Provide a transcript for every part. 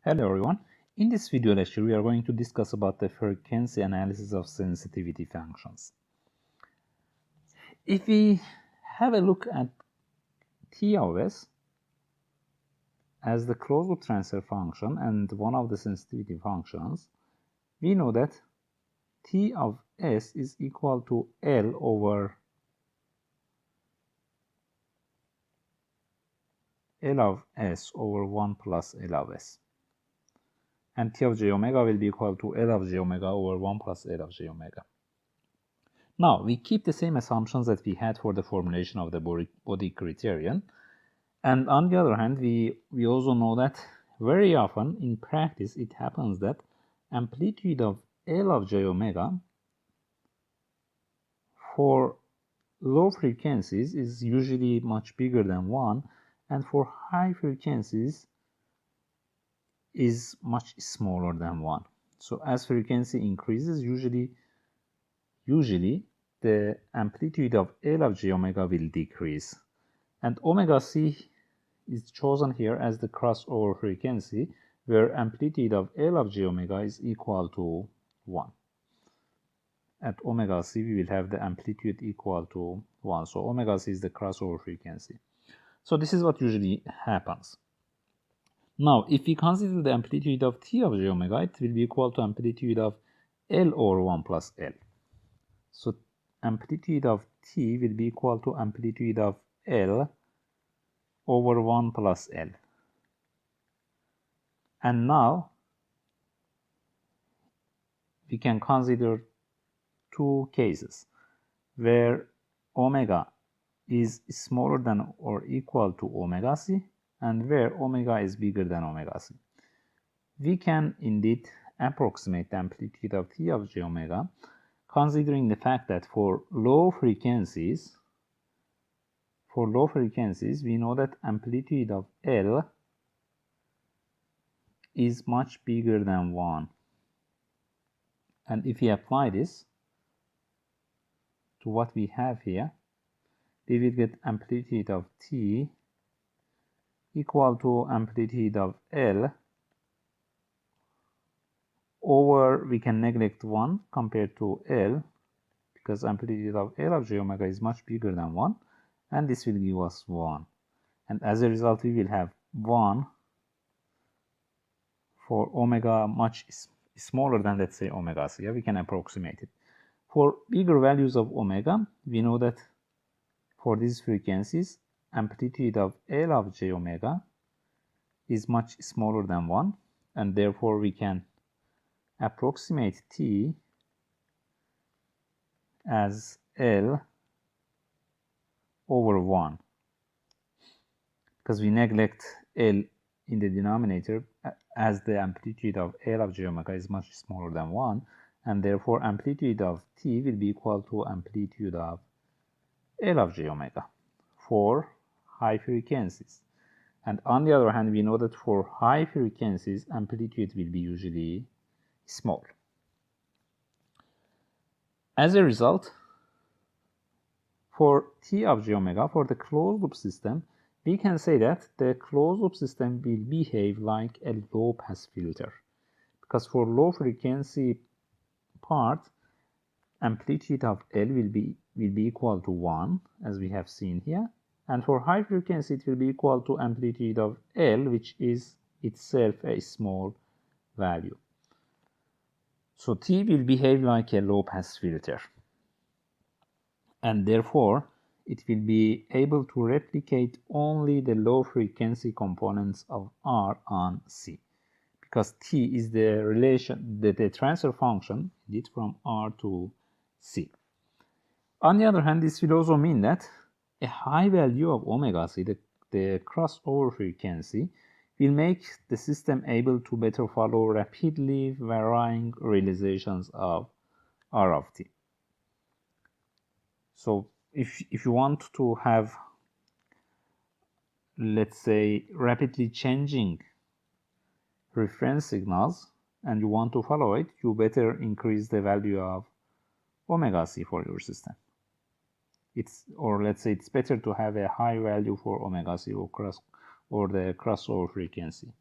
Hello everyone. In this video lecture, we are going to discuss about the frequency analysis of sensitivity functions. If we have a look at T of S as the closed-loop transfer function and one of the sensitivity functions, we know that T of S is equal to L over L of S over 1 plus L of S. And T of j omega will be equal to L of j omega over 1 plus L of j omega. Now, we keep the same assumptions that we had for the formulation of the body criterion. And on the other hand, we also know that very often in practice it happens that amplitude of L of j omega for low frequencies is usually much bigger than 1, and for high frequencies is much smaller than 1. So as frequency increases, usually the amplitude of L of j omega will decrease. And omega c is chosen here as the crossover frequency, where amplitude of L of j omega is equal to 1. At omega c, we will have the amplitude equal to 1. So omega c is the crossover frequency. So this is what usually happens. Now, if we consider the amplitude of T of j omega, it will be equal to amplitude of L over 1 plus L. So amplitude of T will be equal to amplitude of L over 1 plus L. And now we can consider two cases where omega is smaller than or equal to omega c and where omega is bigger than omega c. We can indeed approximate the amplitude of T of j omega considering the fact that for low frequencies, we know that amplitude of L is much bigger than 1. And if we apply this to what we have here, we will get amplitude of T equal to amplitude of L over, we can neglect 1 compared to L because amplitude of L of j omega is much bigger than 1, and this will give us 1. And as a result, we will have 1 for omega much smaller than, let's say, omega c. Yeah, we can approximate it. For bigger values of omega, we know that for these frequencies, amplitude of L of j omega is much smaller than 1, and therefore we can approximate T as L over 1 because we neglect L in the denominator as the amplitude of L of j omega is much smaller than 1, and therefore amplitude of T will be equal to amplitude of L of j omega for high frequencies. And on the other hand, we know that for high frequencies, amplitude will be usually small. As a result, for T of j omega, for the closed loop system, we can say that the closed loop system will behave like a low pass filter, because for low frequency part, amplitude of L will be equal to 1, as we have seen here, and for high frequency it will be equal to amplitude of L, which is itself a small value. So T will behave like a low pass filter, and therefore it will be able to replicate only the low frequency components of R on C, because T is the relation, the transfer function indeed from R to C. On the other hand, this will also mean that a high value of omega c, the crossover frequency, will make the system able to better follow rapidly varying realizations of R of T. So if you want to have, let's say, rapidly changing reference signals and you want to follow it, you better increase the value of omega c for your system. Or let's say it's better to have a high value for omega c or the crossover frequency.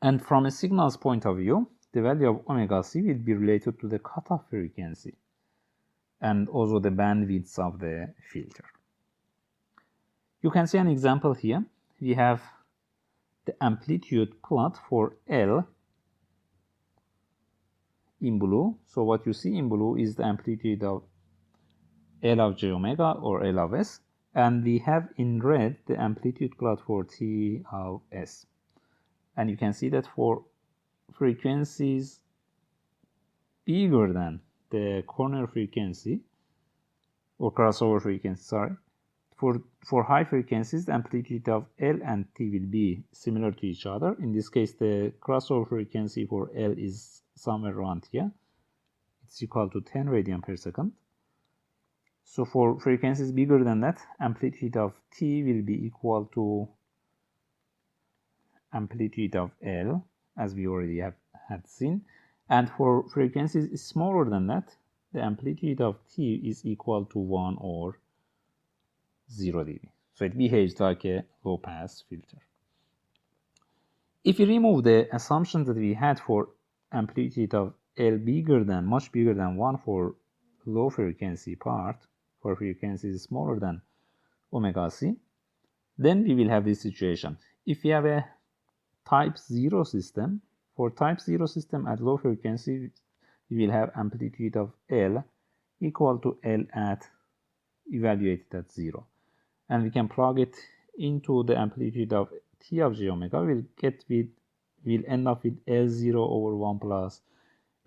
And from a signal's point of view, the value of omega c will be related to the cutoff frequency and also the bandwidth of the filter. You can see an example here. We have the amplitude plot for L in blue. So what you see in blue is the amplitude of L of j omega or L of s, and we have in red the amplitude plot for T of s. And you can see that for frequencies bigger than the corner frequency or crossover frequency, for high frequencies, the amplitude of L and T will be similar to each other. In this case, the crossover frequency for L is somewhere around here. It's equal to 10 radian per second. So for frequencies bigger than that, amplitude of T will be equal to amplitude of L, as we already had seen. And for frequencies smaller than that, the amplitude of T is equal to 1 or 0 dB. So it behaves like a low-pass filter. If we remove the assumptions that we had for amplitude of L much bigger than 1 for low frequency part, for frequencies smaller than omega c, then we will have this situation. If we have a type 0 system, for type 0 system at low frequency, we will have amplitude of L equal to L at evaluated at 0. And we can plug it into the amplitude of T of j omega. We'll end up with L0 over 1 plus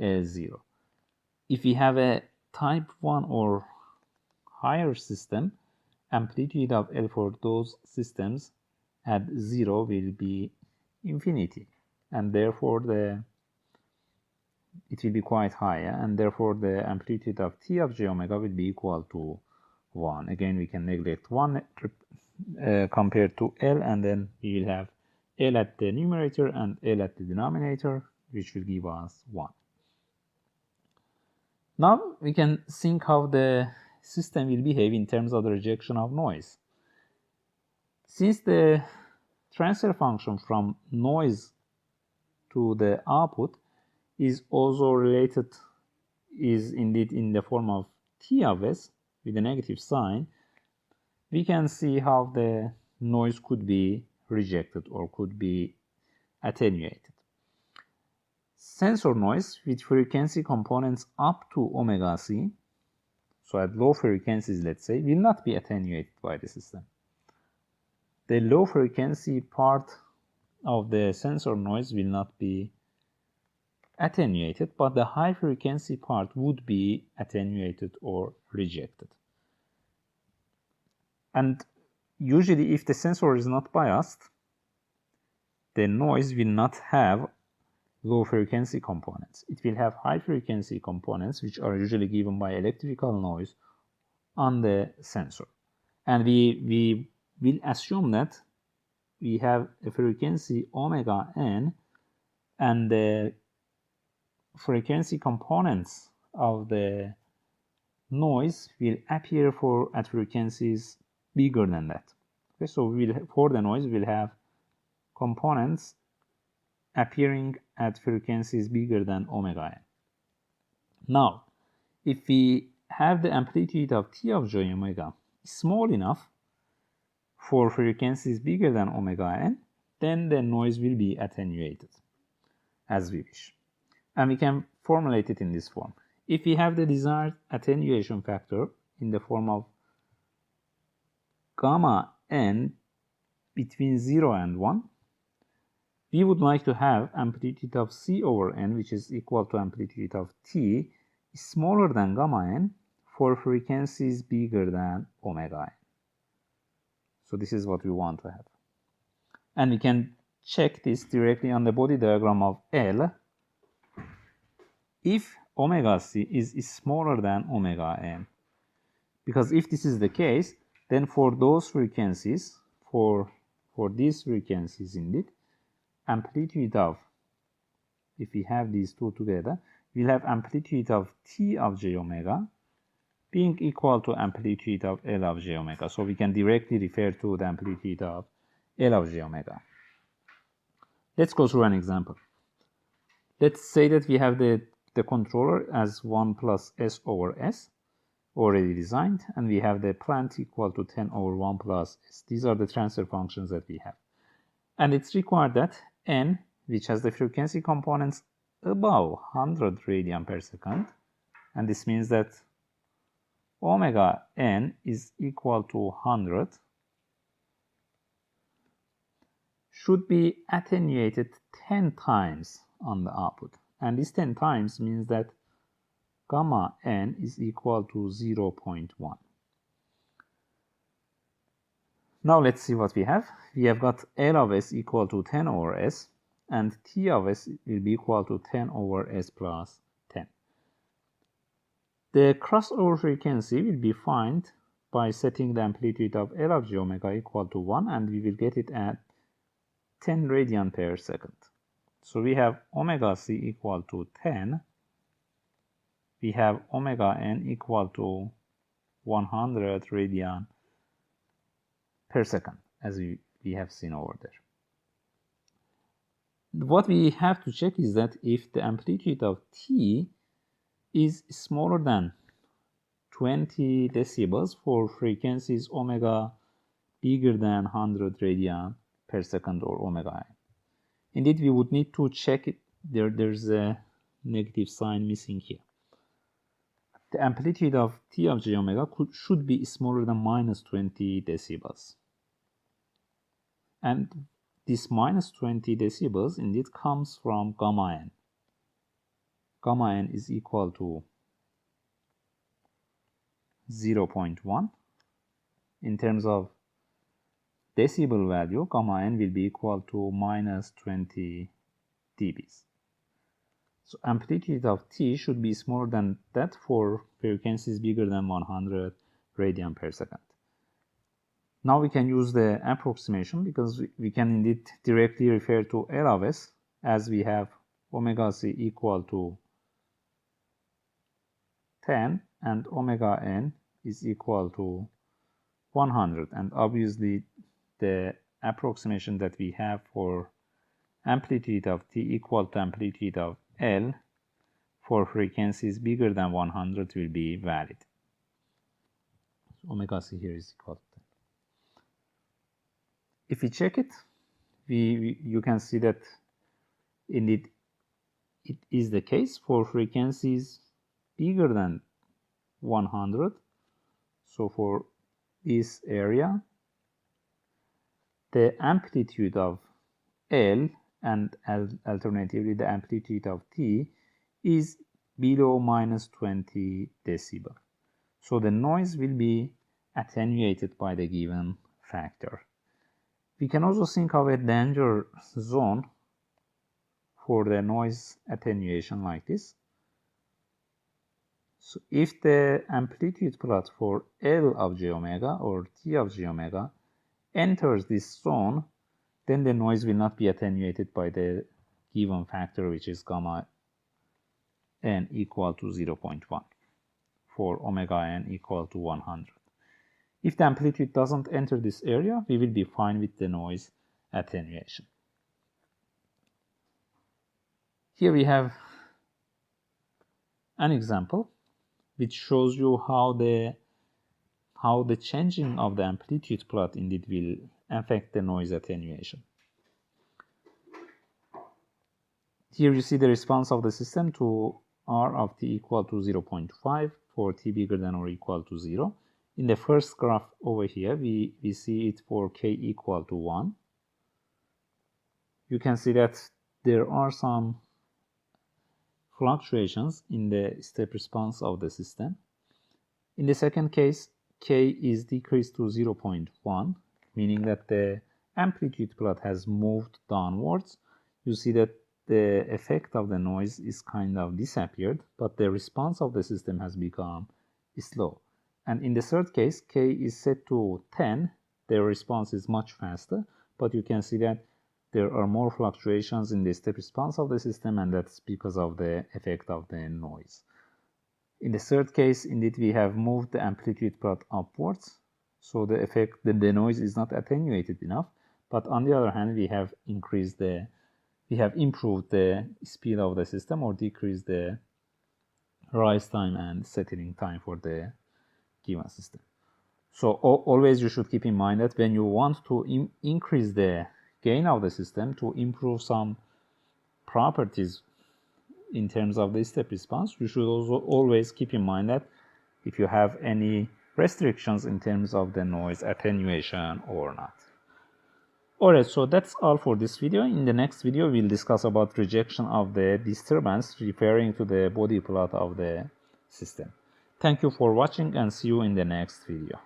L0. If we have a type 1 or higher system, amplitude of L for those systems at 0 will be infinity, and therefore it will be quite high, and therefore the amplitude of T of j omega will be equal to 1. Again, we can neglect 1 compared to L, and then we will have L at the numerator and L at the denominator, which will give us 1. Now we can think how the system will behave in terms of the rejection of noise. Since the transfer function from noise to the output is also related, is indeed in the form of T of s with a negative sign, we can see how the noise could be rejected or could be attenuated. Sensor noise with frequency components up to omega c, so at low frequencies, let's say, will not be attenuated by the system. The low frequency part of the sensor noise will not be attenuated, but the high frequency part would be attenuated or rejected. And usually, if the sensor is not biased, the noise will not have low frequency components. It will have high frequency components, which are usually given by electrical noise on the sensor. And we will assume that we have a frequency omega n, and the frequency components of the noise will appear at frequencies bigger than that. Okay, so for the noise, we'll have components appearing at frequencies bigger than omega n. Now, if we have the amplitude of T of j omega small enough for frequencies bigger than omega n, then the noise will be attenuated as we wish. And we can formulate it in this form. If we have the desired attenuation factor in the form of gamma n between 0 and 1, we would like to have amplitude of c over n, which is equal to amplitude of t, smaller than gamma n for frequencies bigger than omega n. So this is what we want to have. And we can check this directly on the body diagram of L. If omega c is smaller than omega n, because if this is the case, then for those frequencies, for these frequencies indeed, amplitude of, if we have these two together, we'll have amplitude of T of j omega being equal to amplitude of L of j omega. So we can directly refer to the amplitude of L of j omega. Let's go through an example. Let's say that we have the controller as 1 plus s over s already designed, and we have the plant equal to 10 over 1 plus s. These are the transfer functions that we have. And it's required that n, which has the frequency components above 100 radian per second, and this means that omega n is equal to 100, should be attenuated 10 times on the output. And this 10 times means that gamma n is equal to 0.1. Now let's see what we have. We have got L of s equal to 10 over s, and T of s will be equal to 10 over s plus 10. The crossover frequency will be found by setting the amplitude of L of j omega equal to 1, and we will get it at 10 radian per second. So we have omega c equal to 10. We have omega n equal to 100 radian per second, as we have seen over there. What we have to check is that if the amplitude of t is smaller than 20 decibels for frequencies omega bigger than 100 radian per second or omega n. Indeed, we would need to check it. There's a negative sign missing here. The amplitude of T of j omega should be smaller than minus 20 decibels. And this minus 20 decibels indeed comes from gamma n. Gamma n is equal to 0.1. In terms of decibel value, gamma n will be equal to minus 20 dBs. So amplitude of T should be smaller than that for frequencies bigger than 100 radian per second. Now we can use the approximation, because we can indeed directly refer to L of s, as we have omega c equal to 10 and omega n is equal to 100. And obviously the approximation that we have for amplitude of T equal to amplitude of L for frequencies bigger than 100 will be valid. So omega c here is equal to 10. If we check it, you can see that indeed it is the case for frequencies bigger than 100. So for this area, the amplitude of L and alternatively the amplitude of T is below minus 20 decibel. So the noise will be attenuated by the given factor. We can also think of a danger zone for the noise attenuation like this. So if the amplitude plot for L of j omega or T of j omega enters this zone, then the noise will not be attenuated by the given factor, which is gamma n equal to 0.1 for omega n equal to 100. If the amplitude doesn't enter this area, we will be fine with the noise attenuation. Here we have an example which shows you how the changing of the amplitude plot indeed will affect the noise attenuation. Here you see the response of the system to R of t equal to 0.5 for t bigger than or equal to 0. In the first graph over here, we see it for k equal to 1. You can see that there are some fluctuations in the step response of the system. In the second case, k is decreased to 0.1, meaning that the amplitude plot has moved downwards. You see that the effect of the noise is kind of disappeared, but the response of the system has become slow. And in the third case, k is set to 10. The response is much faster, but you can see that there are more fluctuations in the step response of the system, and that's because of the effect of the noise. In the third case, indeed, we have moved the amplitude plot upwards, so the noise is not attenuated enough. But on the other hand, we have increased the we have improved the speed of the system or decreased the rise time and settling time for the given system. So always you should keep in mind that when you want to increase the gain of the system to improve some properties in terms of the step response, you should also always keep in mind that if you have any restrictions in terms of the noise attenuation or not. Alright, so that's all for this video. In the next video, we'll discuss about rejection of the disturbance referring to the body plot of the system. Thank you for watching and see you in the next video.